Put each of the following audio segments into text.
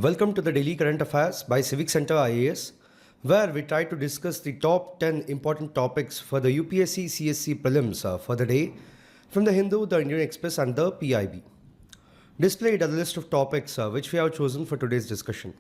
Welcome to the Daily Current Affairs by CivicCentre IAS, where we try to discuss the top 10 important topics for the UPSC CSE Prelims for the day from the Hindu, the Indian Express and the PIB. Displayed are the list of topics which we have chosen for today's discussion.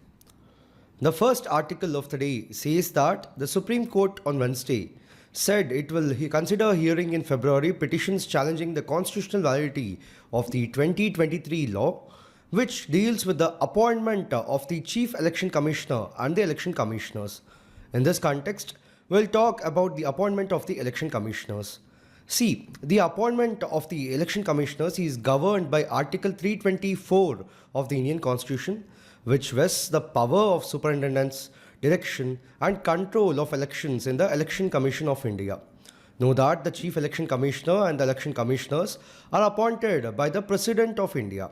The first article of the day says that the Supreme Court on Wednesday said it will consider hearing in February petitions challenging the constitutional validity of the 2023 law, which deals with the appointment of the Chief Election Commissioner and the Election Commissioners. In this context, we'll talk about the appointment of the Election Commissioners. See, the appointment of the Election Commissioners is governed by Article 324 of the Indian Constitution, which vests the power of superintendence, direction and control of elections in the Election Commission of India. Know that the Chief Election Commissioner and the Election Commissioners are appointed by the President of India.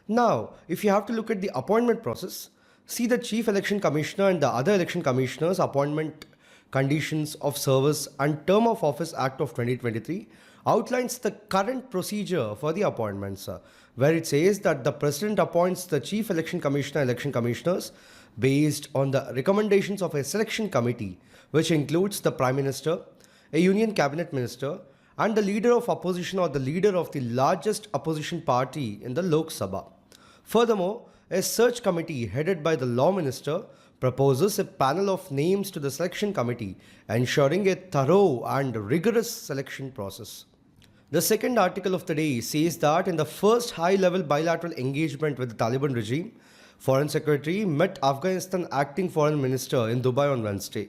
Now, if you have to look at the appointment process, see the Chief Election Commissioner and the other Election Commissioners Appointment Conditions of Service and Term of Office Act of 2023 outlines the current procedure for the appointments, where it says that the President appoints the Chief Election Commissioner and Election Commissioners based on the recommendations of a selection committee, which includes the Prime Minister, a Union Cabinet Minister, and the leader of opposition or the leader of the largest opposition party in the Lok Sabha. Furthermore, a search committee headed by the Law Minister proposes a panel of names to the selection committee, ensuring a thorough and rigorous selection process. The second article of the day says that in the first high-level bilateral engagement with the Taliban regime, Foreign Secretary met Afghanistan Acting Foreign Minister in Dubai on Wednesday.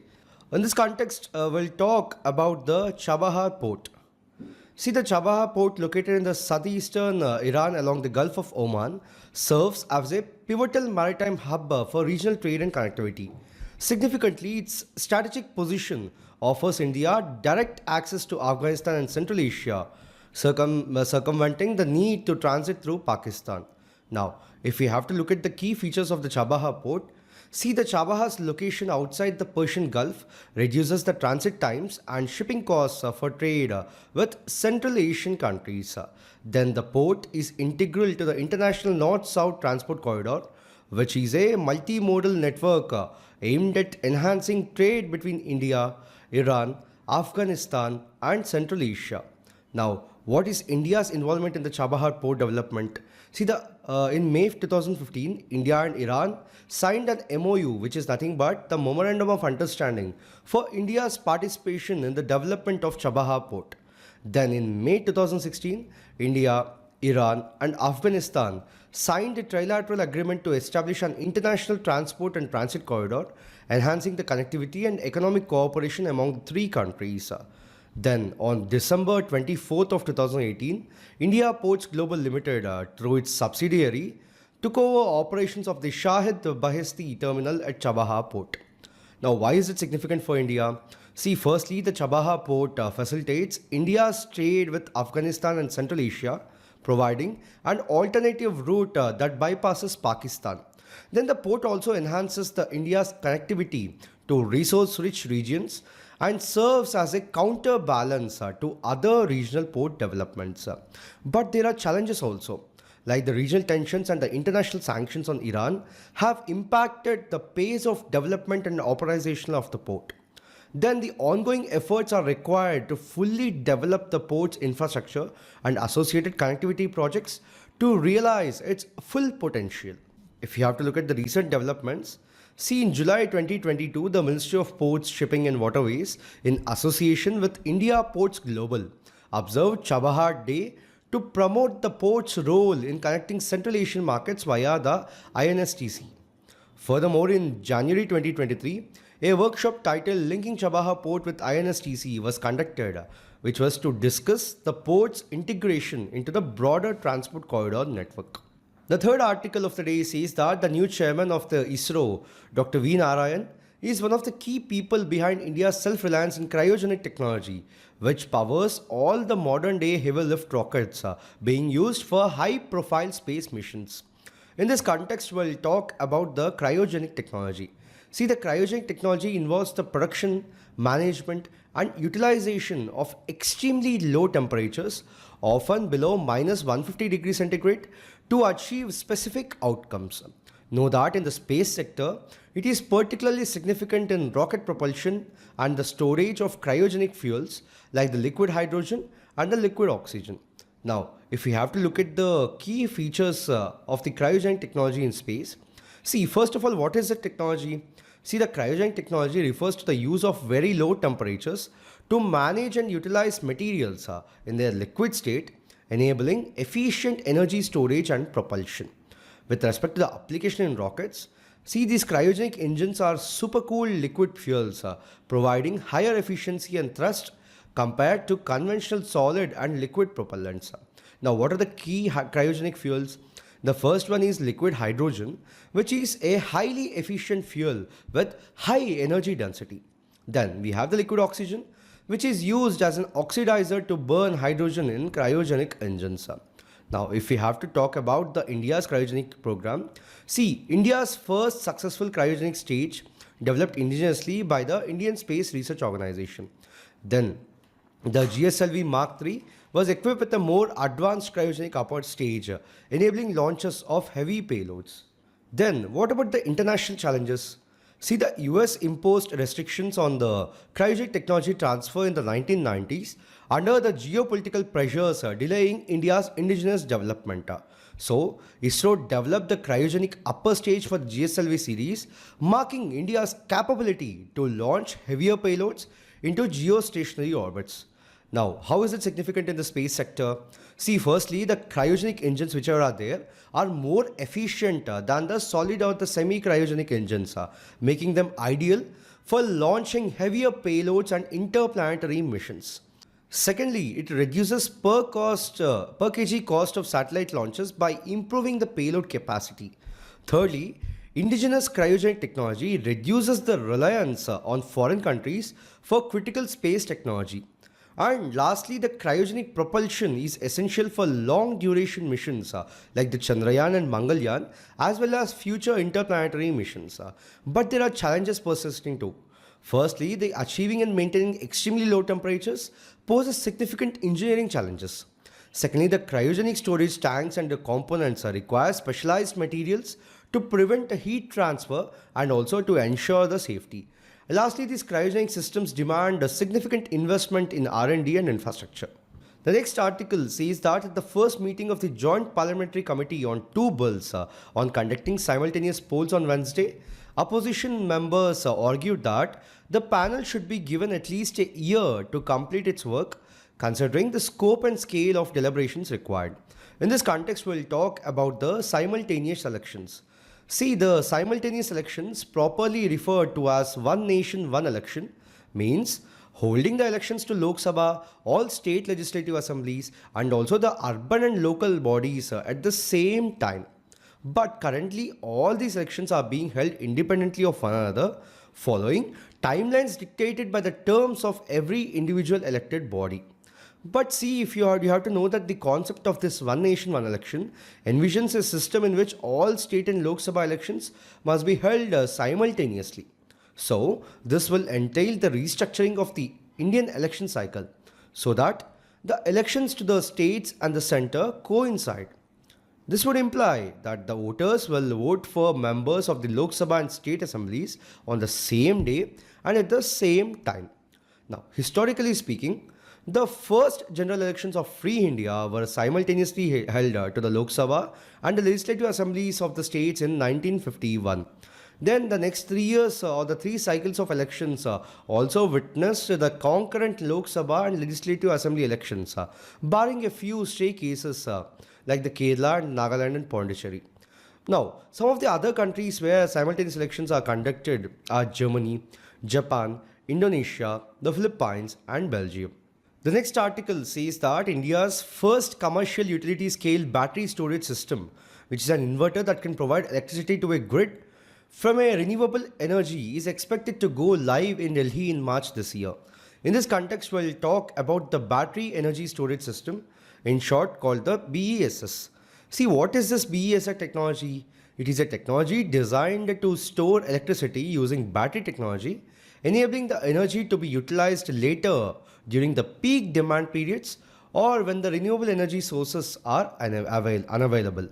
In this context, we'll talk about the Chabahar Port. See, the Chabahar Port, located in the southeastern Iran along the Gulf of Oman, serves as a pivotal maritime hub for regional trade and connectivity. Significantly, its strategic position offers India direct access to Afghanistan and Central Asia, circumventing the need to transit through Pakistan. Now, if we have to look at the key features of the Chabahar Port, see, the Chabahar's location outside the Persian Gulf reduces the transit times and shipping costs for trade with Central Asian countries. Then the port is integral to the International North-South Transport Corridor, which is a multimodal network aimed at enhancing trade between India, Iran, Afghanistan and Central Asia. Now, what is India's involvement in the Chabahar Port development? See, in May 2015, India and Iran signed an MOU, which is nothing but the Memorandum of Understanding for India's participation in the development of Chabahar Port. Then in May 2016, India, Iran and Afghanistan signed a trilateral agreement to establish an international transport and transit corridor, enhancing the connectivity and economic cooperation among the three countries. Then on December 24th of 2018, India Ports Global Limited, through its subsidiary, took over operations of the Shahid Bahesti terminal at Chabahar Port. Now, why is it significant for India? See, firstly, the Chabahar Port facilitates India's trade with Afghanistan and Central Asia, providing an alternative route that bypasses Pakistan. Then the port also enhances India's connectivity to resource-rich regions and serves as a counterbalance to other regional port developments. But there are challenges also, like the regional tensions and the international sanctions on Iran have impacted the pace of development and operation of the port. Then the ongoing efforts are required to fully develop the port's infrastructure and associated connectivity projects to realize its full potential. If you have to look at the recent developments, see, in July 2022, the Ministry of Ports, Shipping and Waterways, in association with India Ports Global, observed Chabahar Day to promote the port's role in connecting Central Asian markets via the INSTC. Furthermore, in January 2023, a workshop titled Linking Chabahar Port with INSTC was conducted, which was to discuss the port's integration into the broader transport corridor network. The third article of the day says that the new chairman of the ISRO, Dr. V. Narayan, is one of the key people behind India's self-reliance in cryogenic technology, which powers all the modern-day heavy lift rockets being used for high-profile space missions. In this context, we'll talk about the cryogenic technology. See, the cryogenic technology involves the production, management and utilization of extremely low temperatures, often below -150 degrees centigrade, to achieve specific outcomes. Know that in the space sector, it is particularly significant in rocket propulsion and the storage of cryogenic fuels like the liquid hydrogen and the liquid oxygen. Now, if we have to look at the key features of the cryogenic technology in space, see, first of all, what is the technology? See, the cryogenic technology refers to the use of very low temperatures to manage and utilize materials in their liquid state, enabling efficient energy storage and propulsion. With respect to the application in rockets, see, these cryogenic engines are supercooled liquid fuels, providing higher efficiency and thrust compared to conventional solid and liquid propellants. Now, what are the key cryogenic fuels? The first one is liquid hydrogen, which is a highly efficient fuel with high energy density. Then we have the liquid oxygen, which is used as an oxidizer to burn hydrogen in cryogenic engines. Now, if we have to talk about the India's cryogenic program, see, India's first successful cryogenic stage developed indigenously by the Indian Space Research Organization. Then, the GSLV Mark III was equipped with a more advanced cryogenic upward stage, enabling launches of heavy payloads. Then, what about the international challenges? See, the US imposed restrictions on the cryogenic technology transfer in the 1990s under the geopolitical pressures delaying India's indigenous development. So, ISRO developed the cryogenic upper stage for the GSLV series, marking India's capability to launch heavier payloads into geostationary orbits. Now, how is it significant in the space sector? See, firstly, the cryogenic engines which are there are more efficient than the solid or the semi-cryogenic engines, making them ideal for launching heavier payloads and interplanetary missions. Secondly, it reduces per kg cost of satellite launches by improving the payload capacity. Thirdly, indigenous cryogenic technology reduces the reliance on foreign countries for critical space technology. And lastly, the cryogenic propulsion is essential for long duration missions like the Chandrayaan and Mangalyaan, as well as future interplanetary missions. But there are challenges persisting too. Firstly, the achieving and maintaining extremely low temperatures poses significant engineering challenges. Secondly, the cryogenic storage tanks and the components require specialized materials to prevent the heat transfer and also to ensure the safety. Lastly, these cryogenic systems demand a significant investment in R&D and infrastructure. The next article says that at the first meeting of the Joint Parliamentary Committee on two bills on conducting simultaneous polls on Wednesday, opposition members argued that the panel should be given at least a year to complete its work, considering the scope and scale of deliberations required. In this context, we'll talk about the simultaneous elections. See, the simultaneous elections, properly referred to as one nation, one election, means holding the elections to Lok Sabha, all state legislative assemblies, and also the urban and local bodies at the same time. But currently, all these elections are being held independently of one another, following timelines dictated by the terms of every individual elected body. But see, if you have to know that the concept of this one nation, one election envisions a system in which all state and Lok Sabha elections must be held simultaneously. So, this will entail the restructuring of the Indian election cycle so that the elections to the states and the centre coincide. This would imply that the voters will vote for members of the Lok Sabha and state assemblies on the same day and at the same time. Now, historically speaking, the first general elections of free India were simultaneously held to the Lok Sabha and the legislative assemblies of the states in 1951. Then the next 3 years or the 3 cycles of elections also witnessed the concurrent Lok Sabha and legislative assembly elections, barring a few stray cases like the Kerala and Nagaland and Pondicherry. Now, some of the other countries where simultaneous elections are conducted are Germany, Japan, Indonesia, the Philippines and Belgium. The next article says that India's first commercial utility scale battery storage system, which is an inverter that can provide electricity to a grid from a renewable energy, is expected to go live in Delhi in March this year. In this context, we'll talk about the battery energy storage system, in short called the BESS. See, what is this BESS technology? It is a technology designed to store electricity using battery technology, enabling the energy to be utilized later during the peak demand periods or when the renewable energy sources are unavailable.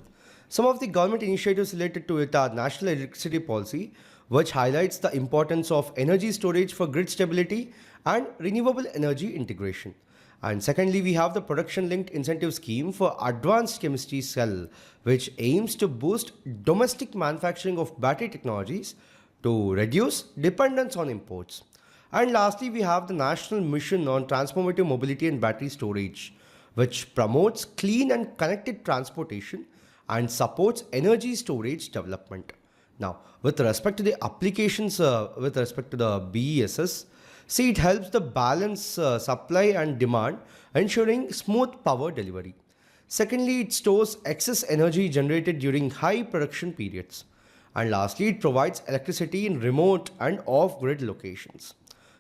Some of the government initiatives related to it are National Electricity Policy, which highlights the importance of energy storage for grid stability and renewable energy integration. And secondly, we have the Production Linked Incentive Scheme for Advanced Chemistry Cell, which aims to boost domestic manufacturing of battery technologies to reduce dependence on imports. And lastly, we have the National Mission on Transformative Mobility and Battery Storage, which promotes clean and connected transportation and supports energy storage development. Now, with respect to the applications, with respect to the BESS, see, it helps the balance supply and demand, ensuring smooth power delivery. Secondly, it stores excess energy generated during high production periods. And lastly, it provides electricity in remote and off-grid locations.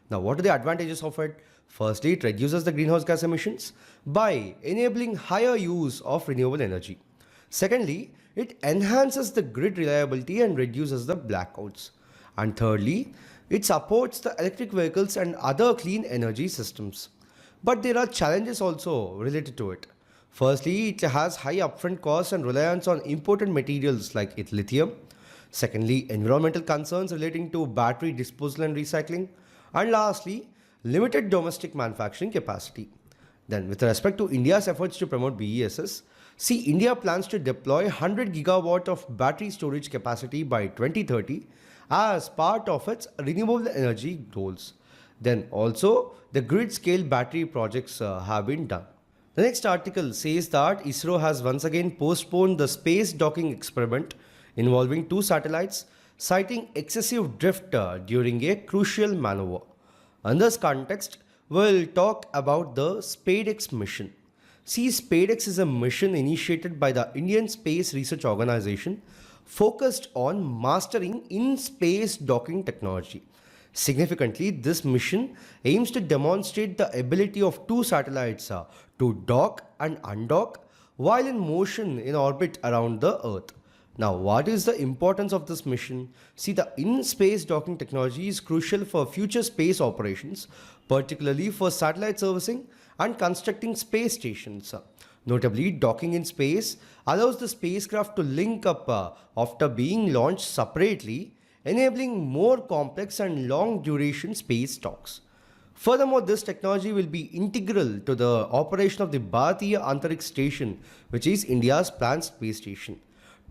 Now, what are the advantages of it? Firstly, it reduces the greenhouse gas emissions by enabling higher use of renewable energy. Secondly, it enhances the grid reliability and reduces the blackouts. And thirdly, it supports the electric vehicles and other clean energy systems. But there are challenges also related to it. Firstly, it has high upfront costs and reliance on imported materials like lithium. Secondly, environmental concerns relating to battery disposal and recycling. And lastly, limited domestic manufacturing capacity. Then, with respect to India's efforts to promote BESS, see, India plans to deploy 100 gigawatt of battery storage capacity by 2030 as part of its renewable energy goals. Then also, the grid-scale battery projects have been done. The next article says that ISRO has once again postponed the space docking experiment involving two satellites, citing excessive drift during a crucial maneuver. In this context, we'll talk about the SpaDeX mission. See, SpaDeX is a mission initiated by the Indian Space Research Organization focused on mastering in-space docking technology. Significantly, this mission aims to demonstrate the ability of two satellites to dock and undock while in motion in orbit around the Earth. Now, what is the importance of this mission? See, the in-space docking technology is crucial for future space operations, particularly for satellite servicing and constructing space stations. Notably, docking in space allows the spacecraft to link up after being launched separately, enabling more complex and long duration space docks. Furthermore, this technology will be integral to the operation of the Bharatiya Antariksh Station, which is India's planned space station.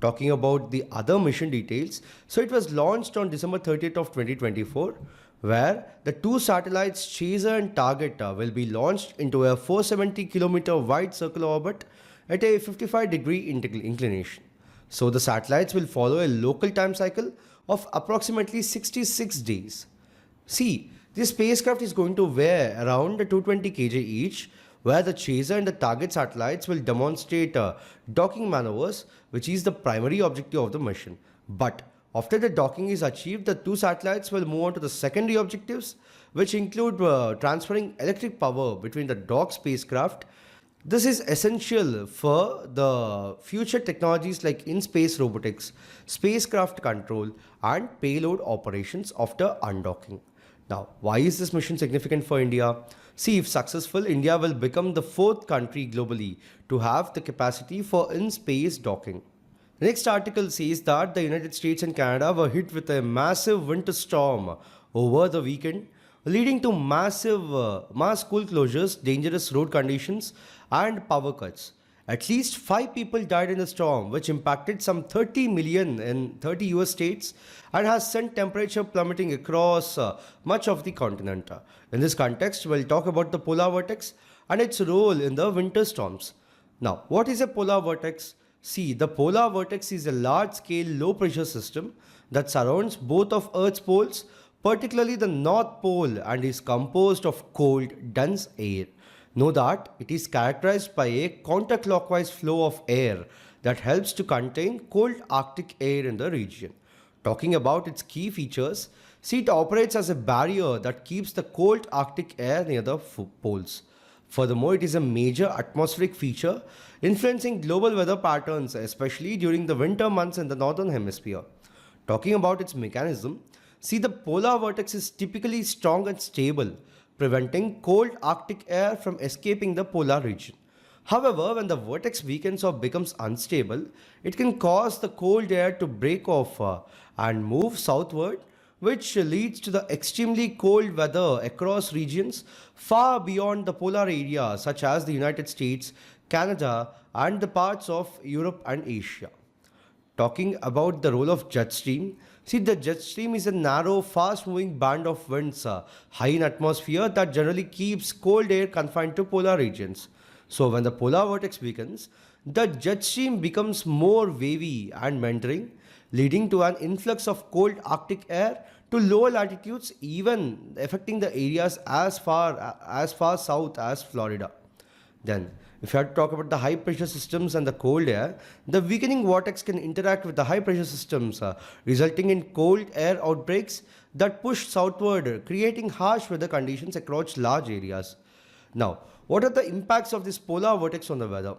Talking about the other mission details, so it was launched on December 30th of 2024, where the two satellites Chaser and Target will be launched into a 470-kilometer wide circular orbit at a 55-degree inclination. So the satellites will follow a local time cycle of approximately 66 days. See, this spacecraft is going to weigh around 220 kg each, where the Chaser and the Target satellites will demonstrate docking maneuvers, which is the primary objective of the mission. But after the docking is achieved, the two satellites will move on to the secondary objectives, which include transferring electric power between the docked spacecraft. This is essential for the future technologies like in-space robotics, spacecraft control, and payload operations after undocking. Now, why is this mission significant for India? See, if successful, India will become the fourth country globally to have the capacity for in-space docking. The next article says that the United States and Canada were hit with a massive winter storm over the weekend, leading to mass school closures, dangerous road conditions, and power cuts. At least 5 people died in the storm, which impacted some 30 million in 30 US states and has sent temperature plummeting across much of the continent. In this context, we'll talk about the polar vortex and its role in the winter storms. Now, what is a polar vortex? See, the polar vortex is a large-scale low-pressure system that surrounds both of Earth's poles, particularly the North Pole, and is composed of cold, dense air. Know that it is characterized by a counterclockwise flow of air that helps to contain cold Arctic air in the region. Talking about its key features, see, it operates as a barrier that keeps the cold Arctic air near the poles. Furthermore, it is a major atmospheric feature influencing global weather patterns, especially during the winter months in the northern hemisphere. Talking about its mechanism, see, the polar vortex is typically strong and stable, preventing cold Arctic air from escaping the polar region. However, when the vortex weakens or becomes unstable, it can cause the cold air to break off and move southward, which leads to the extremely cold weather across regions far beyond the polar area, such as the United States, Canada, and the parts of Europe and Asia. Talking about the role of jet stream, see the jet stream is a narrow, fast-moving band of winds high in atmosphere that generally keeps cold air confined to polar regions. So when the polar vortex weakens, the jet stream becomes more wavy and meandering, leading to an influx of cold Arctic air to lower latitudes, even affecting the areas as far south as Florida. Then, if you have to talk about the high pressure systems and the cold air, the weakening vortex can interact with the high pressure systems, resulting in cold air outbreaks that push southward, creating harsh weather conditions across large areas. Now, what are the impacts of this polar vortex on the weather?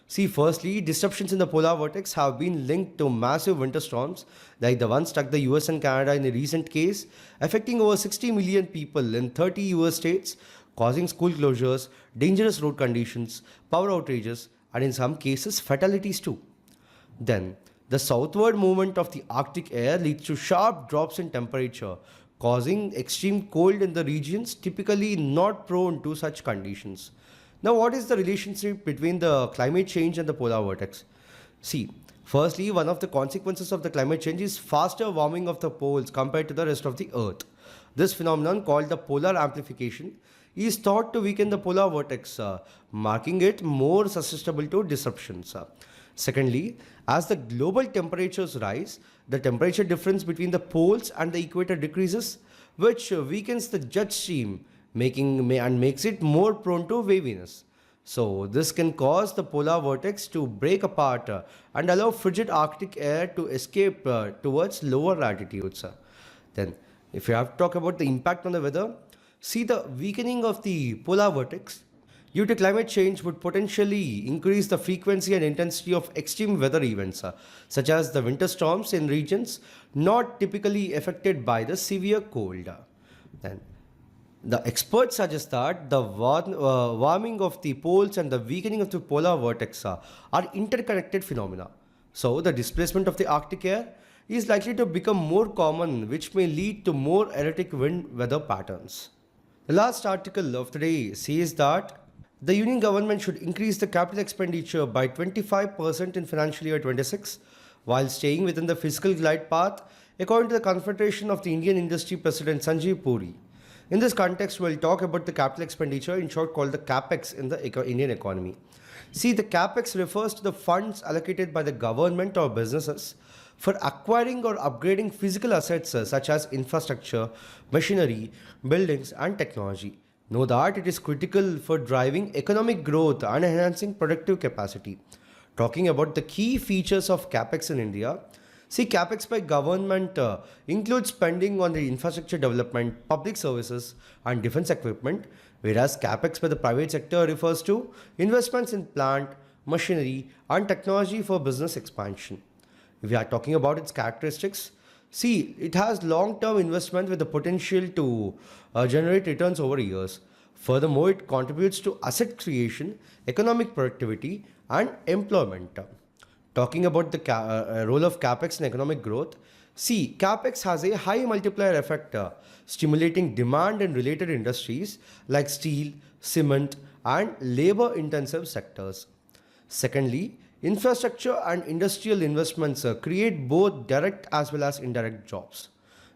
See, firstly, disruptions in the polar vortex have been linked to massive winter storms like the one struck the US and Canada in a recent case, affecting over 60 million people in 30 US states, causing school closures, dangerous road conditions, power outages, and in some cases, fatalities too. Then, the southward movement of the Arctic air leads to sharp drops in temperature, causing extreme cold in the regions typically not prone to such conditions. Now, what is the relationship between the climate change and the polar vortex? See, firstly, one of the consequences of the climate change is faster warming of the poles compared to the rest of the Earth. This phenomenon, called the polar amplification, is thought to weaken the polar vortex, making it more susceptible to disruptions. Secondly, as the global temperatures rise, the temperature difference between the poles and the equator decreases, which weakens the jet stream, makes it more prone to waviness. So this can cause the polar vortex to break apart and allow frigid Arctic air to escape towards lower latitudes. Then, if you have to talk about the impact on the weather, see the weakening of the polar vortex due to climate change would potentially increase the frequency and intensity of extreme weather events, such as the winter storms in regions not typically affected by the severe cold. Then, the experts suggest that the warming of the poles and the weakening of the polar vortex are interconnected phenomena. So, the displacement of the Arctic air is likely to become more common, which may lead to more erratic wind weather patterns. The last article of today says that the Union government should increase the capital expenditure by 25% in financial year 26 while staying within the fiscal glide path, according to the Confederation of the Indian Industry President Sanjeev Puri. In this context, we'll talk about the capital expenditure, in short called the Capex in the Indian economy. See, the Capex refers to the funds allocated by the government or businesses for acquiring or upgrading physical assets such as infrastructure, machinery, buildings, and technology. Know that it is critical for driving economic growth and enhancing productive capacity. Talking about the key features of Capex in India, see, Capex by government includes spending on the infrastructure development, public services, and defense equipment, whereas Capex by the private sector refers to investments in plant, machinery, and technology for business expansion. If we are talking about its characteristics, see, it has long-term investment with the potential to generate returns over years. Furthermore, it contributes to asset creation, economic productivity, and employment. Talking about the role of Capex in economic growth, see, Capex has a high multiplier effect, stimulating demand in related industries like steel, cement, and labor-intensive sectors. Secondly, infrastructure and industrial investments create both direct as well as indirect jobs.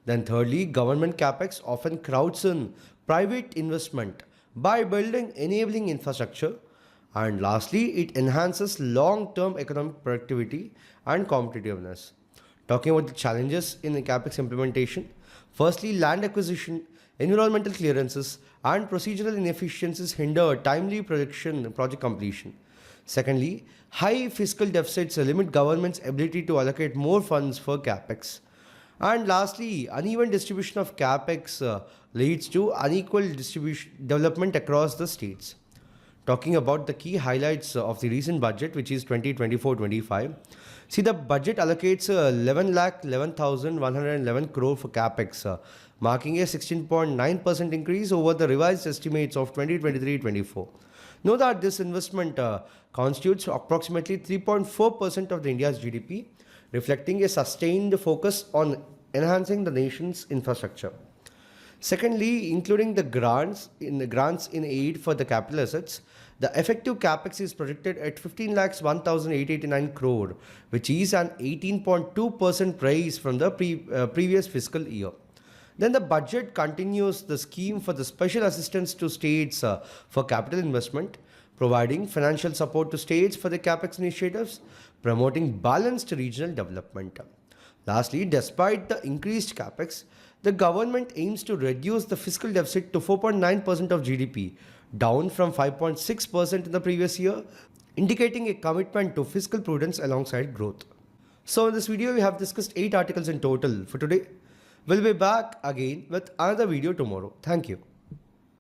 Then thirdly, government capex often crowds in private investment by building enabling infrastructure. And lastly, it enhances long-term economic productivity and competitiveness. Talking about the challenges in the capex implementation, firstly, land acquisition, environmental clearances, and procedural inefficiencies hinder timely project completion. Secondly, high fiscal deficits limit government's ability to allocate more funds for capex. And lastly, uneven distribution of capex leads to unequal distribution development across the states. Talking about the key highlights of the recent budget, which is 2024-25. See, the budget allocates 11,11,111 crore for capex, marking a 16.9% increase over the revised estimates of 2023-24. Know that this investment constitutes approximately 3.4% of the India's GDP, reflecting a sustained focus on enhancing the nation's infrastructure. Secondly, including the grants in aid for the capital assets, the effective capex is projected at 15 lakhs 1,889 crore, which is an 18.2% rise from the previous fiscal year. Then the budget continues the scheme for the special assistance to states for capital investment, providing financial support to states for the capex initiatives, promoting balanced regional development. Lastly, despite the increased capex, the government aims to reduce the fiscal deficit to 4.9% of GDP, down from 5.6% in the previous year, indicating a commitment to fiscal prudence alongside growth. So in this video, we have discussed 8 articles in total for today. We'll be back again with another video tomorrow. Thank you.